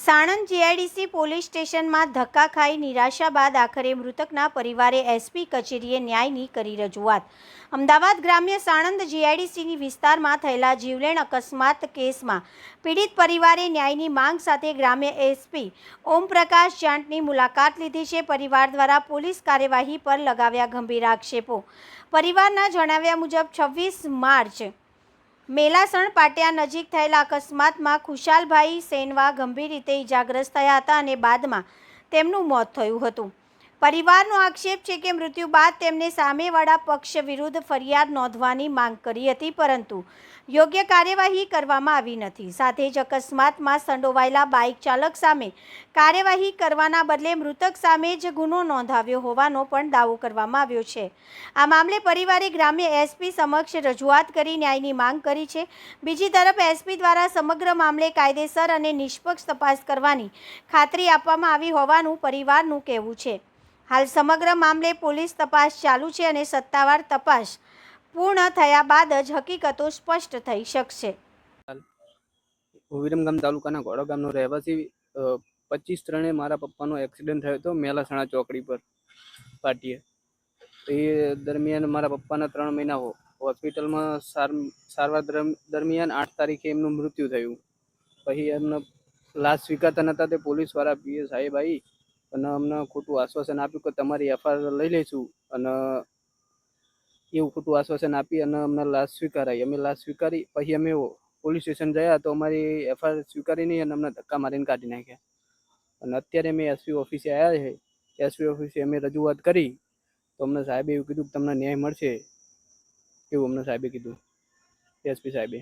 Sanand GIDC police સ્ટેશનમાં ધક્કા ખાઈ નિરાશા બાદ આખરે મૃતકના પરિવારે એસપી કચેરીએ ન્યાયની કરી રજૂઆત। અમદાવાદ ગ્રામ્ય સાણંદ જીઆઈડીસીની વિસ્તારમાં થયેલા જીવલેણ અકસ્માત કેસમાં પીડિત પરિવારે ન્યાયની માંગ સાથે ગ્રામ્ય એસપી ઓમપ્રકાશ જાટની મુલાકાત લીધી છે। પરિવાર દ્વારા પોલીસ કાર્યવાહી પર લગાવ્યા ગંભીર આક્ષેપો। પરિવારના જણાવ્યા મુજબ 26 માર્ચ મેલાસણ પાટિયા નજીક થયેલા અકસ્માતમાં ખુશાલભાઈ સેનવા ગંભીર રીતે ઇજાગ્રસ્ત થયા હતા અને બાદમાં તેમનું મોત થયું હતું। પરિવારનો આક્ષેપ છે કે મૃત્યુ બાદ તેમને સામેવાળા પક્ષ વિરુદ્ધ ફરિયાદ નોંધવાની માંગ કરી હતી, પરંતુ યોગ્ય કાર્યવાહી કરવામાં આવી નથી। સાથે જ અકસ્માતમાં સંડોવાયેલા બાઇક ચાલક સામે કાર્યવાહી કરવાના બદલે મૃતક સામે જ ગુનો નોંધાવ્યો હોવાનો પણ દાવો કરવામાં આવ્યો છે। આ મામલે પરિવારે ગ્રામ્ય એસપી સમક્ષ રજૂઆત કરી ન્યાયની માંગ કરી છે। બીજી તરફ એસપી દ્વારા સમગ્ર મામલે કાયદેસર અને નિષ્પક્ષ તપાસ કરવાની ખાતરી આપવામાં આવી હોવાનું પરિવારનું કહેવું છે। હાલ સમગ્ર મામલે પોલીસ તપાસ ચાલુ છે અને સત્તાવાર તપાસ પૂર્ણ થયા બાદ જ હકીકતો સ્પષ્ટ થઈ શકશે। વિરમગામ તાલુકાના ઘોડો ગામનો રહેવાસી 25/3 મારા પપ્પાનો એક્સિડન્ટ થયો હતો મેલાસણા ચોકડી પર પાટીએ। એ દરમિયાન મારા પપ્પાના 3 મહિના હોસ્પિટલમાં સારવાર દરમિયાન 8 તારીખે એમનું મૃત્યુ થયું। પછી એમને લાશ સ્વીકારતા નહોતા તે પોલીસવાળા પીએ સાહેબ આવી અને અમને ખોટું આશ્વાસન આપ્યું કે તમારી એફઆઈઆર લઈ લઈશું, અને એવું ખોટું આશ્વાસન આપી અને અમને લાશ સ્વીકારાઈ। અમે લાશ સ્વીકારી પછી અમે પોલીસ સ્ટેશન ગયા તો અમારી એફઆઈઆર સ્વીકારી નહીં અને અમને ધક્કા મારીને કાઢી નાખ્યા। અને અત્યારે અમે એસપી ઓફિસે આવ્યા છે। એસપી ઓફિસે અમે રજૂઆત કરી તો અમને સાહેબે એવું કીધું કે તમને ન્યાય મળશે, એવું અમને સાહેબે કીધું, એસપી સાહેબે।